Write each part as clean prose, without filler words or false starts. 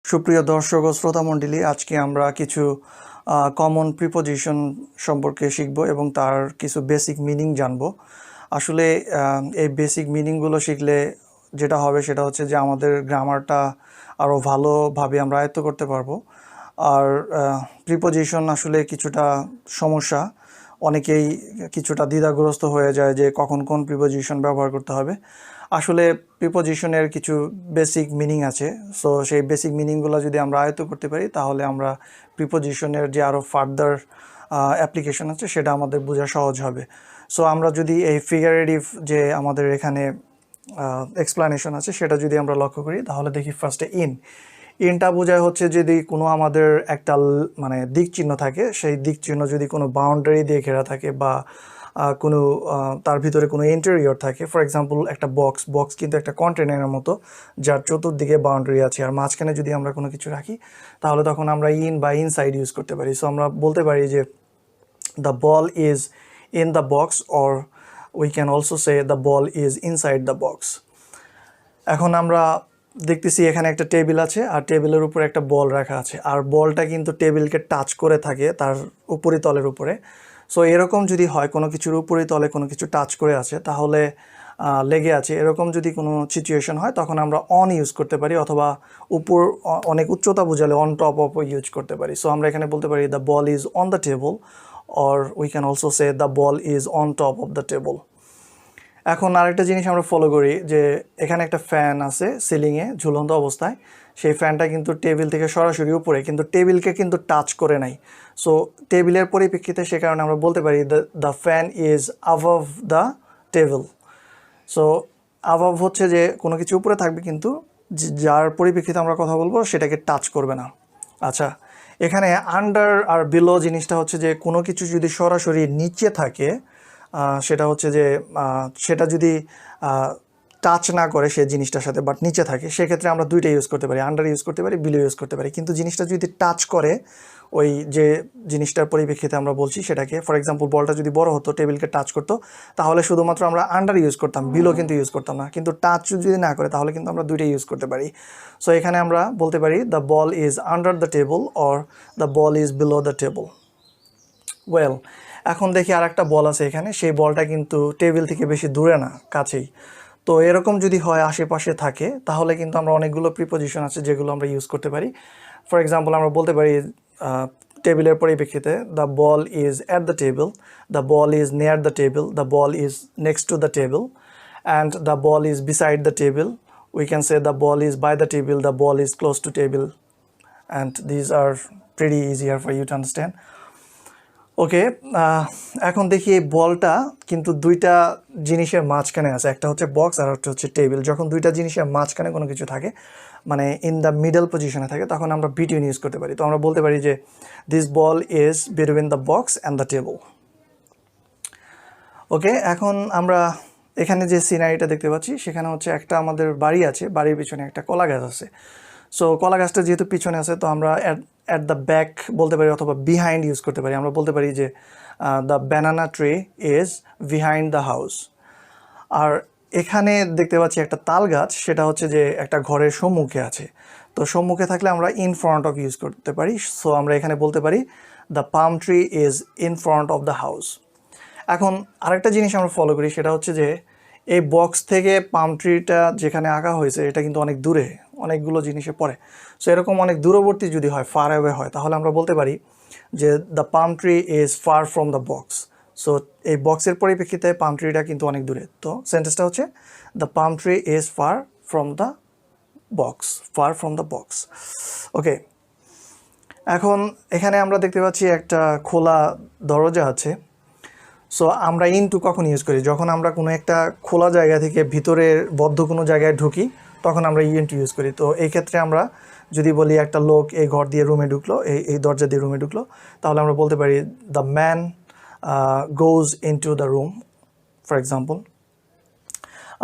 সুপ্রিয় দর্শক ও শ্রোতা মণ্ডলী, আজকে আমরা কিছু কমন প্রিপোজিশন সম্পর্কে শিখব এবং তার কিছু বেসিক মিনিং জানব। আসলে এই বেসিক মিনিংগুলো শিখলে যেটা হবে সেটা হচ্ছে যে আমাদের গ্রামারটা আরও ভালোভাবে আমরা আয়ত্ত করতে পারবো। আর প্রিপোজিশন আসলে কিছুটা সমস্যা, অনেকেই কিছুটা দ্বিধাগ্রস্ত হয়ে যায় যে কখন কোন প্রিপোজিশন ব্যবহার করতে হবে। আসলে প্রিপোজিশনের কিছু বেসিক মিনিং আছে, সো সেই বেসিক মিনিংগুলো যদি আমরা আয়ত্ত করতে পারি তাহলে আমরা প্রিপোজিশনের যে আরও ফার্দার অ্যাপ্লিকেশন আছে সেটা আমাদের বোঝা সহজ হবে। সো আমরা যদি এই ফিগারেটিভ যে আমাদের এখানে এক্সপ্লানেশন আছে সেটা যদি আমরা লক্ষ্য করি তাহলে দেখি ফার্স্টে ইনটা বোঝায় হচ্ছে যদি কোনো আমাদের একটা মানে দিক চিহ্ন থাকে, সেই দিক চিহ্ন যদি কোনো বাউন্ডারি দিয়ে ঘেরা থাকে বা কোনো তার ভিতরে কোনো ইন্টেরিয়র থাকে। ফর এক্সাম্পল একটা বক্স কিন্তু একটা কন্টেনারের মতো যার চতুর্দিকে বাউন্ডারি আছে, আর মাঝখানে যদি আমরা কোনো কিছু রাখি তাহলে তখন আমরা ইন বা ইনসাইড ইউজ করতে পারি। সো আমরা বলতে পারি যে the ball is in the box, or we can also say the ball is inside the box. এখন আমরা দেখতেছি এখানে একটা টেবিল আছে আর টেবিলের উপরে একটা বল রাখা আছে, আর বলটা কিন্তু টেবিলকে টাচ করে থাকে তার উপরিতলের উপরে। সো এরকম যদি হয় কোনো কিছুর উপরিতলে কোনো কিছু টাচ করে আছে তাহলে লেগে আছে, এরকম যদি কোনো সিচুয়েশন হয় তখন আমরা অন ইউজ করতে পারি, অথবা উপর অনেক উচ্চতা বোঝালে অন টপ অফ ইউজ করতে পারি। সো আমরা এখানে বলতে পারি the ball is on the table, or we can also say the ball is on top of the table. এখন আরেকটা জিনিস আমরা ফলো করি যে এখানে একটা ফ্যান আছে সিলিংয়ে ঝুলন্ত অবস্থায়, সেই ফ্যানটা কিন্তু টেবিল থেকে সরাসরি উপরে, কিন্তু টেবিলকে কিন্তু টাচ করে নাই। সো টেবিলের পরিপ্রেক্ষিতে সে কারণে আমরা বলতে পারি the fan is above the table. So above হচ্ছে যে কোনো কিছু উপরে থাকবে কিন্তু যার পরিপ্রেক্ষিতে আমরা কথা বলবো সেটাকে টাচ করবে না। আচ্ছা, এখানে আন্ডার আর বিলো জিনিসটা হচ্ছে যে কোনো কিছু যদি সরাসরি নিচে থাকে, সেটা হচ্ছে যে সেটা যদি টাচ না করে সে জিনিসটার সাথে, বাট নিচে থাকে, সেক্ষেত্রে আমরা দুইটা ইউজ করতে পারি, আন্ডার ইউজ করতে পারি, বিলো ইউজ করতে পারি। কিন্তু জিনিসটা যদি টাচ করে ওই যে জিনিসটার পরিপ্রেক্ষিতে আমরা বলছি সেটাকে, ফর এক্সাম্পল বলটা যদি বড় হতো টেবিলকে টাচ করতো তাহলে শুধুমাত্র আমরা আন্ডার ইউজ করতাম, বিলো কিন্তু ইউজ করতাম না। কিন্তু টাচ যদি না করে তাহলে কিন্তু আমরা দুইটাই ইউজ করতে পারি। সো এখানে আমরা বলতে পারি the ball is under the table, or the ball is below the table. Well, এখন দেখি আর একটা বল আছে এখানে, সেই বলটা কিন্তু টেবিল থেকে বেশি দূরে না, কাছেই। তো এরকম যদি হয় আশেপাশে থাকে তাহলে কিন্তু আমরা অনেকগুলো প্রিপোজিশন আছে যেগুলো আমরা ইউজ করতে পারি। ফর এক্সাম্পল আমরা বলতে পারি টেবিলের পরিপ্রেক্ষিতে the ball is at the table, the ball is near the table, the ball is next to the table, and the ball is beside the table. We can say the ball is by the table, the ball is close to table, and these are pretty easier for you to understand. Okay, এখন দেখি এই বলটা কিন্তু দুইটা জিনিসের মাঝখানে আছে, একটা হচ্ছে বক্স আর একটা হচ্ছে টেবিল। যখন দুইটা জিনিসের মাঝখানে কোনো কিছু থাকে, মানে ইন দ্য মিডল পজিশনে থাকে, তখন আমরা বিটুইন ইউজ করতে পারি। তো আমরা বলতে পারি যে this ball is between the box and the table. Okay, এখন আমরা এখানে যে সিনারিটা দেখতে পাচ্ছি সেখানে হচ্ছে একটা আমাদের বাড়ি আছে, বাড়ির পিছনে একটা কলা গাছ আছে। সো কলা গাছটা যেহেতু পিছনে আছে তো আমরা অ্যাট দ্য ব্যাক বলতে পারি, অথবা বিহাইন্ড ইউজ করতে পারি। আমরা বলতে পারি যে the banana tree is behind the house. আর এখানে দেখতে পাচ্ছি একটা তাল গাছ, সেটা হচ্ছে যে একটা ঘরের সম্মুখে আছে। তো সম্মুখে থাকলে আমরা ইন ফ্রন্ট অফ ইউজ করতে পারি। সো আমরা এখানে বলতে পারি the palm tree is in front of the house. এখন আরেকটা জিনিস আমরা ফলো করি, সেটা হচ্ছে যে এই বক্স থেকে পাম ট্রিটা যেখানে আঁকা হয়েছে এটা কিন্তু অনেক দূরে, অনেকগুলো জিনিসে পড়ে। সো এরকম অনেক দূরবর্তী যদি হয়, ফার অ্যাওয়ে হয়, তাহলে আমরা বলতে পারি যে the palm tree is far from the box. So এই বক্সের পরিপ্রেক্ষিতে পাম ট্রিটা কিন্তু অনেক দূরে। তো সেন্টেন্সটা হচ্ছে the palm tree is far from the box, far from the box. Okay, এখন এখানে আমরা দেখতে পাচ্ছি একটা খোলা দরজা আছে। সো আমরা ইনটু কখন ইউজ করি? যখন আমরা কোনো একটা খোলা জায়গা থেকে ভিতরের বদ্ধ কোনো জায়গায় ঢুকি তখন আমরা ইনটু ইউজ করি। তো এই ক্ষেত্রে আমরা যদি বলি একটা লোক এই ঘর দিয়ে রুমে ঢুকলো, এই দরজা দিয়ে রুমে ঢুকলো, তাহলে আমরা বলতে পারি the man goes into the room, for example.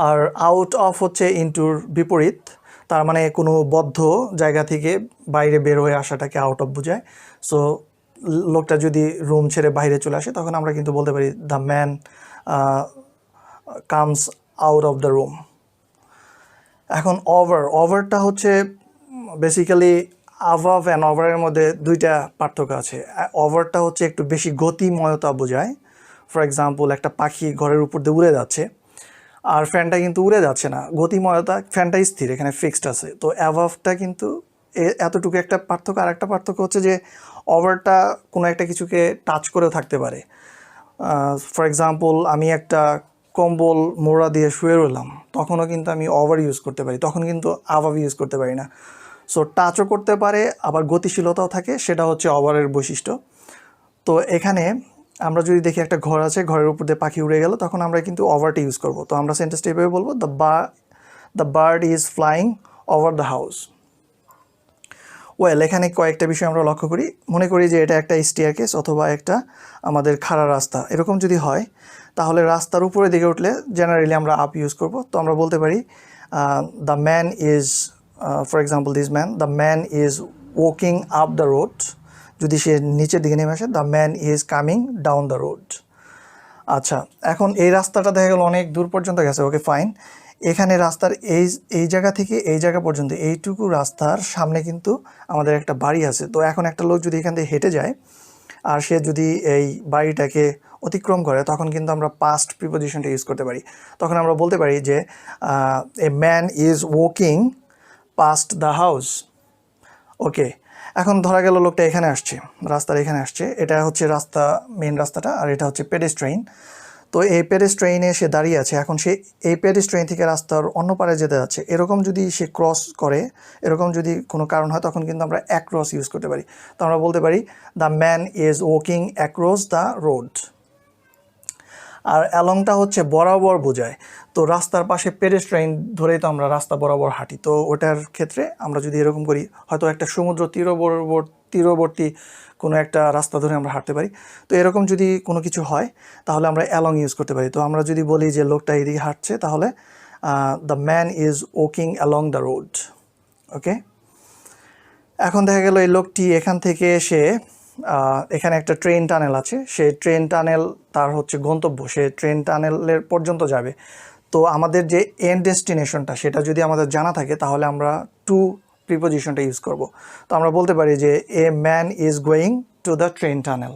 আর আউট অফ হচ্ছে ইনটুর বিপরীত, তার মানে কোনো বদ্ধ জায়গা থেকে বাইরে বের হয়ে আসাটাকে আউট অফ বোঝায়। সো লোকটা যদি রুম ছেড়ে বাইরে চলে আসে তখন আমরা কিন্তু বলতে পারি the man comes out of the room. এখন ওভারটা হচ্ছে বেসিক্যালি অ্যাভাব অ্যান্ড ওভারের মধ্যে দুইটা পার্থক্য আছে। ওভারটা হচ্ছে একটু বেশি গতিময়তা বোঝায়। ফর এক্সাম্পল, একটা পাখি ঘরের উপর দিয়ে উড়ে যাচ্ছে, আর ফ্যানটা কিন্তু উড়ে যাচ্ছে না, গতিময়তা, ফ্যানটা স্থির, এখানে ফিক্সড আছে। তো অ্যাভাবটা কিন্তু এতটুকু একটা পার্থক্য। আর একটা পার্থক্য হচ্ছে যে ওভারটা কোনো একটা কিছুকে টাচ করেও থাকতে পারে। ফর এক্সাম্পল, আমি একটা কম্বল মোড়া দিয়ে শুয়ে রইলাম, তখনও কিন্তু আমি ওভার ইউজ করতে পারি, তখন কিন্তু অ্যাভাব ইউজ করতে পারি না। সো টাচও করতে পারে, আবার গতিশীলতাও থাকে, সেটা হচ্ছে ওভারের বৈশিষ্ট্য। তো এখানে আমরা যদি দেখি একটা ঘর আছে, ঘরের উপর দিয়ে পাখি উড়ে গেল, তখন আমরা কিন্তু ওভারটা ইউজ করব। তো আমরা সেন্টেন্সটা এভাবে বলবো, the bird is flying over the house. Well, এখানে কয়েকটা বিষয় আমরা লক্ষ্য করি। মনে করি যে এটা একটা স্টেয়ারকেস অথবা একটা আমাদের খাড়া রাস্তা। এরকম যদি হয়, তাহলে রাস্তার উপরের দিকে উঠলে জেনারেলি আমরা আপ ইউজ করব। তো আমরা বলতে পারি the man is, for example this man, the man is walking up the road. যদি সে নিচের দিকে নেমে আসে, the man is coming down the road. আচ্ছা, এখন এই রাস্তাটা দেখা গেল অনেক দূর পর্যন্ত গেছে, ওকে ফাইন। এখানে রাস্তার এই জায়গা থেকে এই জায়গা পর্যন্ত, এইটুকু রাস্তার সামনে কিন্তু আমাদের একটা বাড়ি আছে। তো এখন একটা লোক যদি এখান থেকে হেঁটে যায়, আর সে যদি এই বাড়িটাকে অতিক্রম করে, তখন কিন্তু আমরা পাস্ট প্রিপোজিশনটা ইউজ করতে পারি। তখন আমরা বলতে পারি যে a man is walking past the house. Okay, এখন ধরা গেল লোকটা এখানে আসছে, রাস্তার এখানে আসছে, এটা হচ্ছে রাস্তা, মেন রাস্তাটা, আর এটা হচ্ছে পেডেস্ট্রেইন। তো এই পেডেস্ট্রেইনে সে দাঁড়িয়ে আছে, এখন সে এই পেডেস্ট্রেইন থেকে রাস্তার অন্য পারে যেতে যাচ্ছে। এরকম যদি সে ক্রস করে, এরকম যদি কোনো কারণ হয়, তখন কিন্তু আমরা অ্যাক্রস ইউজ করতে পারি। তো আমরা বলতে পারি the man is walking across the road. আর অ্যালংটা হচ্ছে বরাবর বোঝায়। তো রাস্তার পাশে পেডেস্ট্রেইন ধরেই তো আমরা রাস্তা বরাবর হাঁটি। তো ওটার ক্ষেত্রে আমরা যদি এরকম করি, হয়তো একটা সমুদ্র তীরবর্তী কোনো একটা রাস্তা ধরে আমরা হাঁটতে পারি। তো এরকম যদি কোনো কিছু হয়, তাহলে আমরা অ্যালং ইউজ করতে পারি। তো আমরা যদি বলি যে লোকটা এদিকে হাঁটছে, তাহলে the man is walking along the road. Okay, এখন দেখা গেল এই লোকটি এখান থেকে এসে, এখানে একটা ট্রেন টানেল আছে, সেই ট্রেন টানেল তার হচ্ছে গন্তব্য, সে ট্রেন টানেলের পর্যন্ত যাবে। তো আমাদের যে এন্ড ডেস্টিনেশনটা, সেটা যদি আমাদের জানা থাকে, তাহলে আমরা টু প্রিপোজিশনটা ইউজ করব। তো আমরা বলতে পারি যে a man is going to the train tunnel.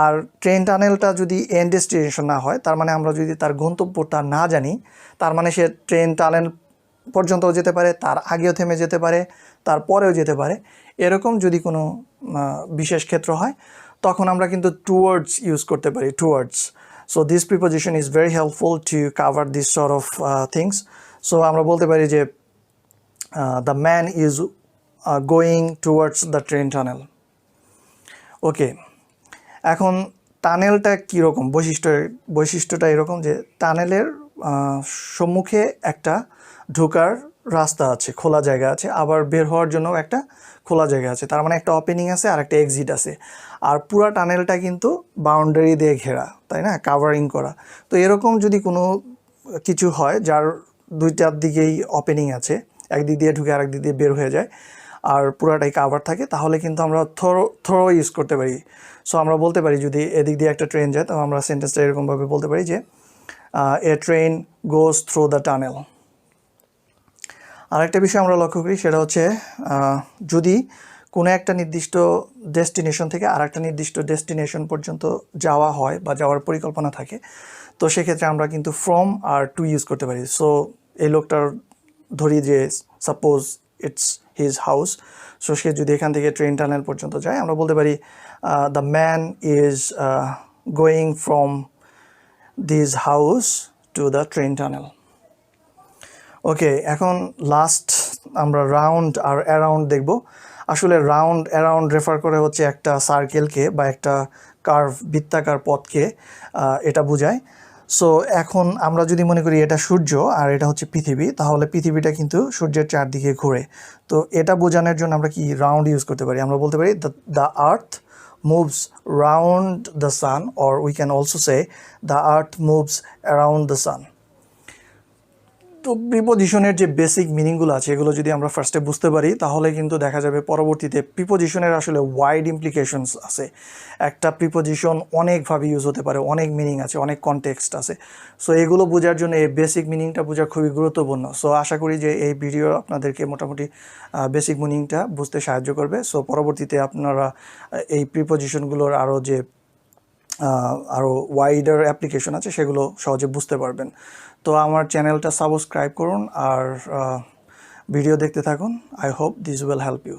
আর ট্রেন টানেলটা যদি এন্ড ডেস্টিনেশন না হয়, তার মানে আমরা যদি তার গন্তব্যটা না জানি, তার মানে সে ট্রেন টানেল পর্যন্তও যেতে পারে, তার আগেও থেমে যেতে পারে, তারপরেও যেতে পারে। এরকম যদি কোনো বিশেষ ক্ষেত্র হয়, তখন আমরা কিন্তু টুয়ার্ডস ইউজ করতে পারি, towards. So this preposition is very helpful to cover this sort of things. So আমরা বলতে পারি যে the man is going towards the train tunnel. Okay, এখন টানেলটা কীরকম, বৈশিষ্ট্যটা এরকম যে টানেলের সম্মুখে একটা ঢোকার রাস্তা আছে, খোলা জায়গা আছে, আবার বের হওয়ার জন্য একটা খোলা জায়গা আছে। তার মানে একটা ওপেনিং আছে আর একটা এক্সিট আছে। আর পুরো টানেলটা কিন্তু বাউন্ডারি দিয়ে ঘেরা, তাই না, কাভারিং করা। তো এরকম যদি কোনো কিছু হয় যার দুইটার দিকেই ওপেনিং আছে, একদিক দিয়ে ঢুকে আরেক দিক দিয়ে বের হয়ে যায়, আর পুরাটাই কাভার থাকে, তাহলে কিন্তু আমরা থ্রো ইউজ করতে পারি। সো আমরা বলতে পারি, যদি এদিক দিয়ে একটা ট্রেন যায়, তো আমরা সেন্টেন্সটা এরকমভাবে বলতে পারি যে a train goes through the tunnel. আরেকটা বিষয় আমরা লক্ষ্য করি, সেটা হচ্ছে যদি কোনো একটা নির্দিষ্ট ডেস্টিনেশন থেকে আর একটা নির্দিষ্ট ডেস্টিনেশন পর্যন্ত যাওয়া হয় বা যাওয়ার পরিকল্পনা থাকে, তো সেক্ষেত্রে আমরা কিন্তু ফ্রম আর টু ইউজ করতে পারি। সো এই লোকটার ধরি যে suppose it's his house, so সে যদি এখান থেকে ট্রেন টানেল পর্যন্ত যায়, আমরা বলতে পারি the man is going from this house to the train tunnel. Okay, এখন লাস্ট আমরা রাউন্ড আর অ্যারাউন্ড দেখব। আসলে রাউন্ড অ্যারাউন্ড রেফার করে হচ্ছে একটা সার্কেলকে বা একটা কার্ভ, বৃত্তাকার পথকে এটা বোঝায়। সো এখন আমরা যদি মনে করি এটা সূর্য আর এটা হচ্ছে পৃথিবী, তাহলে পৃথিবীটা কিন্তু সূর্যের চারদিকে ঘোরে। তো এটা বোঝানোর জন্য আমরা কি রাউন্ড ইউজ করতে পারি? আমরা বলতে পারি the earth moves round the sun, or we can also say the earth moves around the sun. তো প্রিপোজিশনের যে বেসিক মিনিংগুলো আছে এগুলো যদি আমরা ফার্স্টে বুঝতে পারি তাহলে কিন্তু দেখা যাবে পরবর্তীতে প্রিপোজিশনের আসলে ওয়াইড ইমপ্লিকেশনস আছে। একটা প্রিপোজিশন অনেকভাবে ইউজ হতে পারে, অনেক মিনিং আছে, অনেক কনটেক্সট আছে। সো এগুলো বোঝার জন্য এই বেসিক মিনিংটা বোঝা খুবই গুরুত্বপূর্ণ। সো আশা করি যে এই ভিডিও আপনাদেরকে মোটামুটি বেসিক মিনিংটা বুঝতে সাহায্য করবে। সো পরবর্তীতে আপনারা এই প্রিপোজিশনগুলোর আরও ওয়াইডার অ্যাপ্লিকেশন আছে সেগুলো সহজে বুঝতে পারবেন। তো আমার চ্যানেলটা সাবস্ক্রাইব করুন আর ভিডিও দেখতে থাকুন। I hope this will help you.